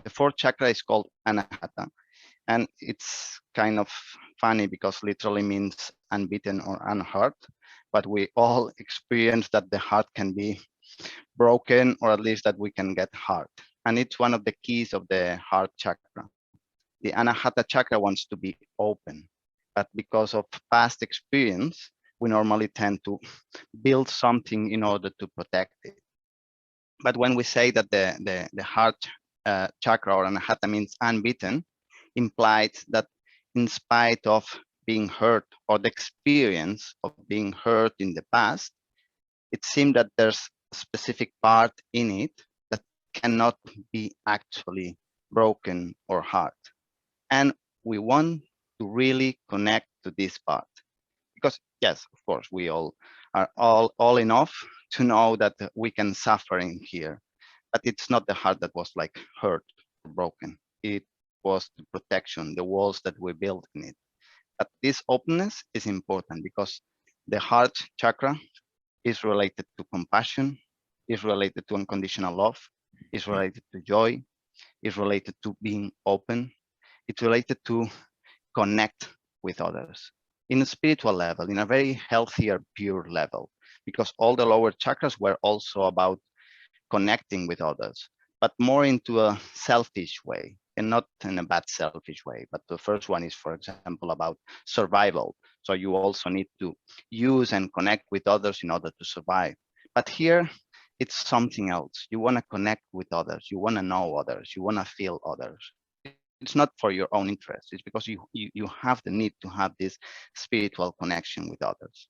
The fourth chakra is called Anahata, and it's kind of funny because literally means unbeaten or unhurt, but we all experience that the heart can be broken, or at least that we can get hurt. And it's one of the keys of the heart chakra. The Anahata chakra wants to be open, but because of past experience, we normally tend to build something in order to protect it. But when we say that the heart chakra or Anahata means unbeaten, implies that in spite of being hurt or the experience of being hurt in the past, it seems that there's a specific part in it that cannot be actually broken or hurt. And we want to really connect to this part. Because yes, of course, we all are all enough to know that we can suffer in here, but it's not the heart that was like hurt or broken. It was the protection, the walls that we built in it. But this openness is important because the heart chakra is related to compassion, is related to unconditional love, is related to joy, is related to being open, it's related to connect with others in a spiritual level, in a very healthier, pure level, because all the lower chakras were also about connecting with others, but more into a selfish way, and not in a bad selfish way. But the first one is, for example, about survival. So you also need to use and connect with others in order to survive. But here, it's something else. You want to connect with others. You want to know others. You want to feel others. It's not for your own interest. It's because you have the need to have this spiritual connection with others.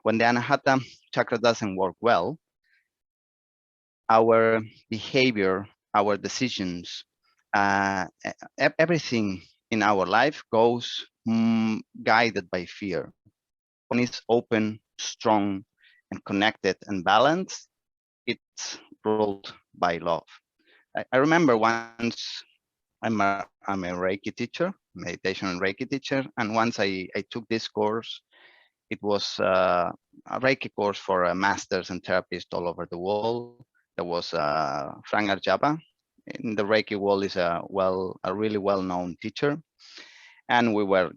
When the Anahata chakra doesn't work well, our behavior, our decisions, everything in our life goes guided by fear. When it's open, strong, and connected and balanced, it's ruled by love. I remember once I'm a Reiki teacher, meditation and Reiki teacher, and once I took this course. It was a Reiki course for masters and therapists all over the world. There was Frank Arjaba. In the Reiki world is a really well-known teacher, and we were,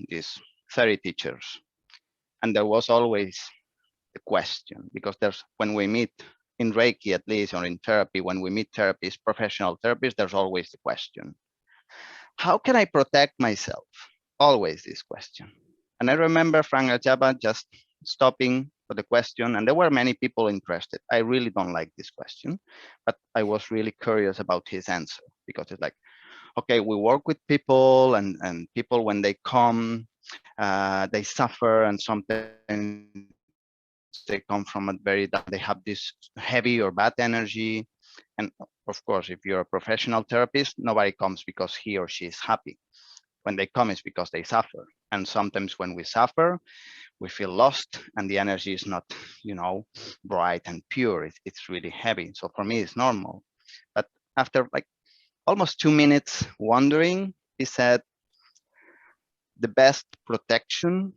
these 30 teachers, and there was always the question, because there's when we meet in Reiki, at least, or in therapy, when we meet therapists, professional therapists, there's always the question: how can I protect myself? Always this question. And I remember Frank Ajaba just stopping for the question, and there were many people interested. I really don't like this question, but I was really curious about his answer, because it's like, okay, we work with people, and people, when they come, they suffer, and sometimes they come from a very, they have this heavy or bad energy. And of course, if you're a professional therapist, nobody comes because he or she is happy. When they come, it's because they suffer. And sometimes when we suffer, we feel lost, and the energy is not, bright and pure. It's really heavy. So for me, it's normal. But after like almost 2 minutes wondering, he said, the best protection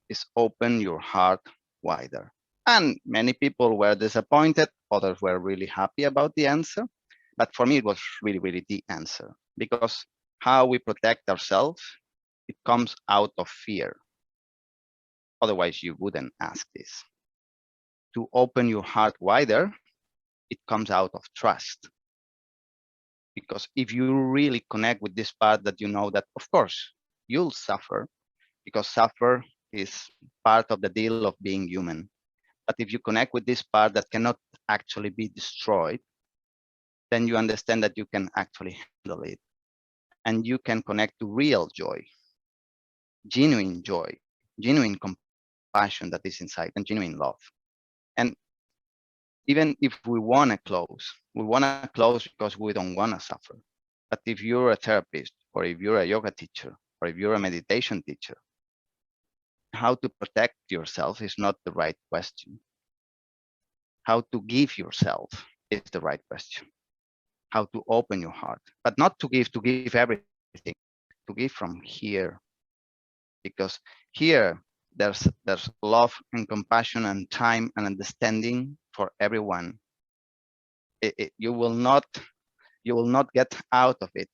is open your heart wider. And many people were disappointed. Others were really happy about the answer. But for me, it was really, really the answer, because how we protect ourselves, it comes out of fear. Otherwise, you wouldn't ask this. To open your heart wider, it comes out of trust. Because if you really connect with this part that you know that, of course, you'll suffer, because suffer is part of the deal of being human. But if you connect with this part that cannot actually be destroyed, then you understand that you can actually handle it. And you can connect to real joy, genuine compassion that is inside, and genuine love. And even if we want to close because we don't want to suffer. But if you're a therapist, or if you're a yoga teacher, or if you're a meditation teacher, how to protect yourself is not the right question. How to give yourself is the right question. How to open your heart, but not to give everything, to give from here. Because here there's love and compassion and time and understanding for everyone. You will not You will not get out of it,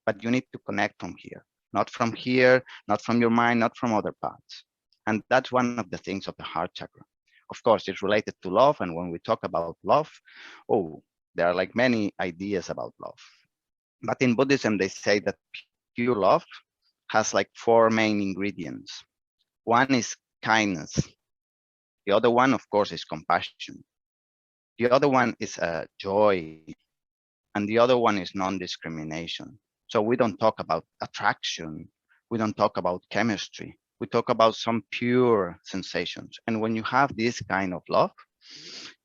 but you need to connect from here, not from your mind, not from other parts. And that's one of the things of the heart chakra. Of course, it's related to love. And when we talk about love, oh, there are like many ideas about love. But in Buddhism, they say that pure love has like four main ingredients. One is kindness. The other one, of course, is compassion. The other one is joy. And the other one is non-discrimination. So we don't talk about attraction. We don't talk about chemistry. We talk about some pure sensations. And when you have this kind of love,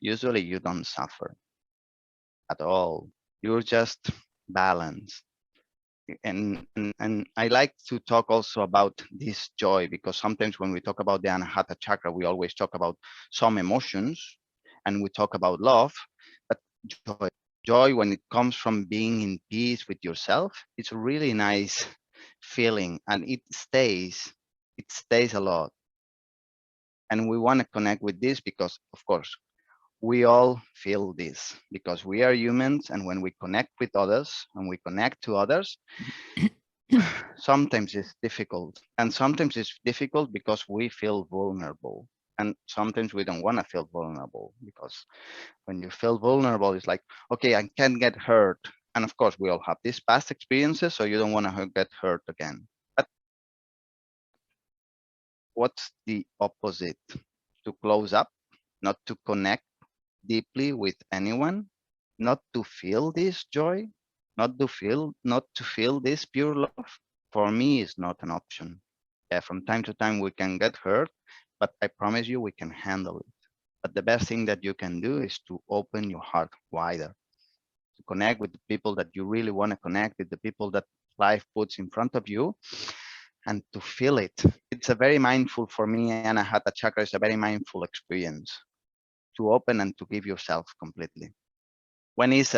usually you don't suffer at all. You're just balanced. And I like to talk also about this joy, because sometimes when we talk about the Anahata chakra, we always talk about some emotions and we talk about love, but joy when it comes from being in peace with yourself, it's a really nice feeling, and it stays a lot. And we want to connect with this because, of course, we all feel this because we are humans, and when we connect with others and we connect to others, sometimes it's difficult, and sometimes it's difficult because we feel vulnerable, and sometimes we don't want to feel vulnerable, because when you feel vulnerable, it's like, okay, I can get hurt. And of course, we all have these past experiences, so you don't want to get hurt again. But what's the opposite? To close up, not to connect deeply with anyone, not to feel this joy, not to feel this pure love, for me is not an option. Yeah, from time to time we can get hurt, but I promise you we can handle it. But the best thing that you can do is to open your heart wider, to connect with the people that you really want to connect with, the people that life puts in front of you, and to feel it. It's a very mindful, for me, Anahata chakra is a very mindful experience, to open and to give yourself completely. When it's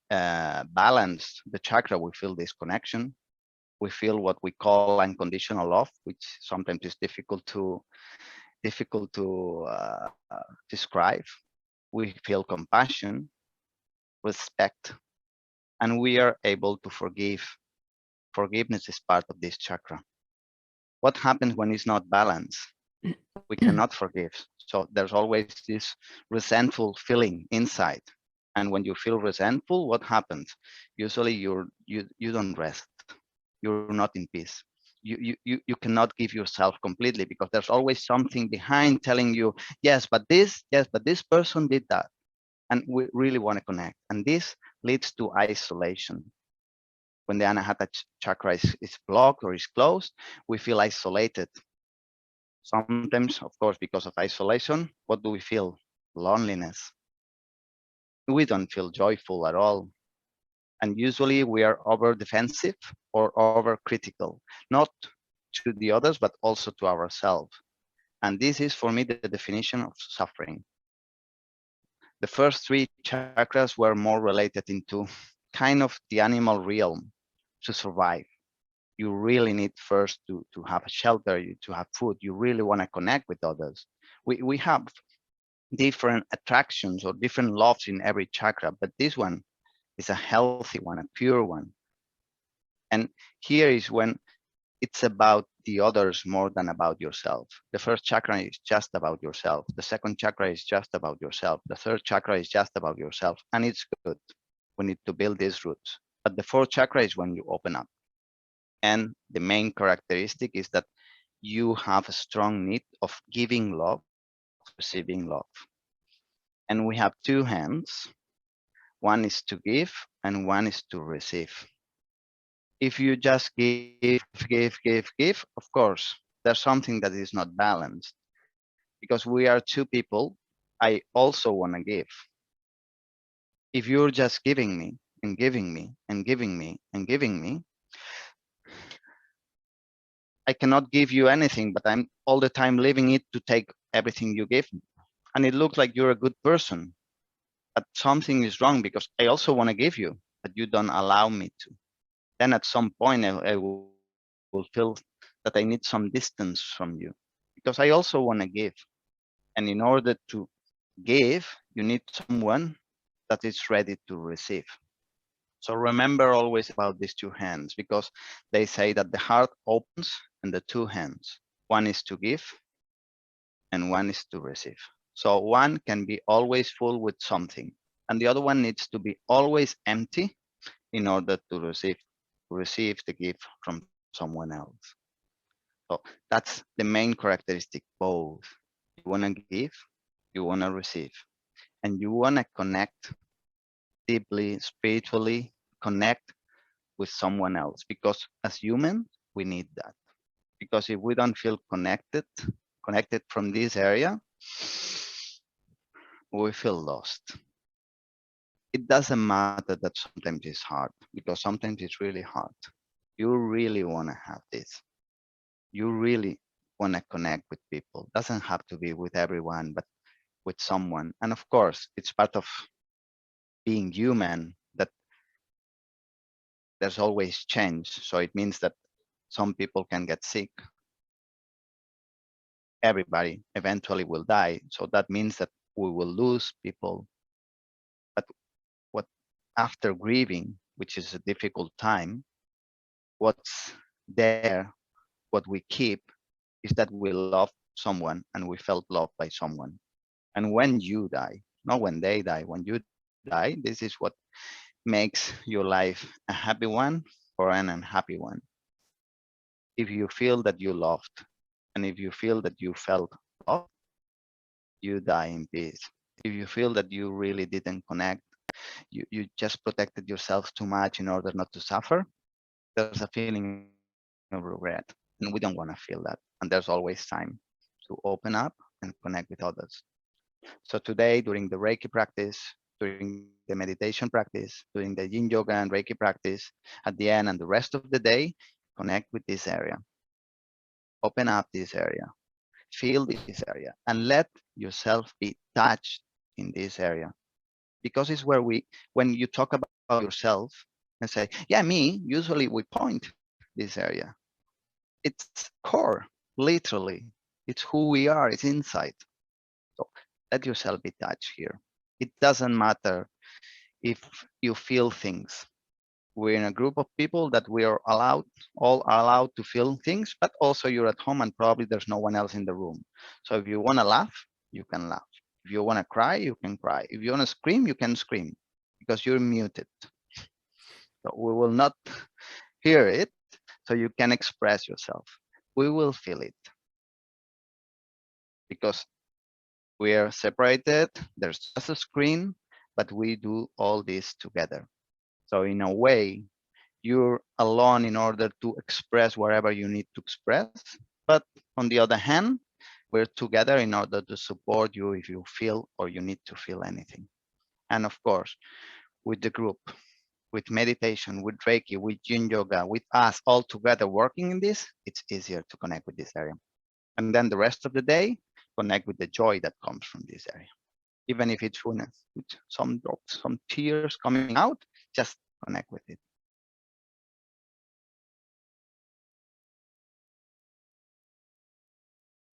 balanced, the chakra, we feel this connection. We feel what we call unconditional love, which sometimes is difficult to describe. We feel compassion, respect, and we are able to forgive. Forgiveness is part of this chakra. What happens when it's not balanced? We cannot forgive. So there's always this resentful feeling inside. And when you feel resentful, what happens? Usually you don't rest. You're not in peace. You cannot give yourself completely, because there's always something behind telling you, yes, but this person did that. And we really want to connect. And this leads to isolation. When the Anahata chakra is blocked or is closed, we feel isolated. Sometimes, of course, because of isolation, what do we feel? Loneliness. We don't feel joyful at all. And usually we are over defensive or over critical, not to the others, but also to ourselves. And this is, for me, the definition of suffering. The first three chakras were more related into kind of the animal realm to survive. You really need first to have a shelter, to have food. You really want to connect with others. We have different attractions or different loves in every chakra, but this one is a healthy one, a pure one. And here is when it's about the others more than about yourself. The first chakra is just about yourself. The second chakra is just about yourself. The third chakra is just about yourself. And it's good. We need to build these roots. But the fourth chakra is when you open up. And the main characteristic is that you have a strong need of giving love and receiving love. And we have two hands. One is to give and one is to receive. If you just give, of course, there's something that is not balanced, because we are two people. I also want to give. If you're just giving me and giving me and giving me and giving me, I cannot give you anything, but I'm all the time leaving it to take everything you give me. And it looks like you're a good person, but something is wrong, because I also want to give you, but you don't allow me to. Then at some point, I will feel that I need some distance from you, because I also want to give. And in order to give, you need someone that is ready to receive. So remember always about these two hands, because they say that the heart opens in the two hands. One is to give and one is to receive. So one can be always full with something, and the other one needs to be always empty in order to receive the gift from someone else. So that's the main characteristic, both. You want to give, you want to receive, and you want to connect deeply, spiritually, connect with someone else, because as humans, we need that. Because if we don't feel connected from this area, we feel lost. It doesn't matter that sometimes it's hard, because sometimes it's really hard. You really want to have this. You really want to connect with people. Doesn't have to be with everyone, but with someone. And of course, it's part of being human that there's always change. So it means that some people can get sick. Everybody eventually will die. So that means that we will lose people. But what after grieving, which is a difficult time, what's there, what we keep is that we love someone and we felt loved by someone. And when you die, not when they die, when you die, this is what makes your life a happy one or an unhappy one. If you feel that you loved and if you feel that you felt loved, you die in peace. If you feel that you really didn't connect, you just protected yourself too much in order not to suffer, there's a feeling of regret. And we don't want to feel that. And there's always time to open up and connect with others. So today, during the Reiki practice, during the meditation practice, during the Yin Yoga and Reiki practice, at the end and the rest of the day, connect with this area. Open up this area. Feel this area. And let yourself be touched in this area. Because it's where when you talk about yourself and say, yeah, me, usually we point this area. It's core, literally. It's who we are, it's inside. So let yourself be touched here. It doesn't matter if you feel things. We're in a group of people that we are all are allowed to feel things, but also you're at home and probably there's no one else in the room. So if you want to laugh, you can laugh. If you want to cry, you can cry. If you want to scream, you can scream because you're muted. So we will not hear it, so you can express yourself. We will feel it because we are separated. There's just a screen, but we do all this together. So in a way, you're alone in order to express whatever you need to express. But on the other hand, we're together in order to support you if you feel or you need to feel anything. And of course, with the group, with meditation, with Reiki, with Yin Yoga, with us all together working in this, it's easier to connect with this area. And then the rest of the day, connect with the joy that comes from this area. Even if it's with some drops, some tears coming out, just connect with it.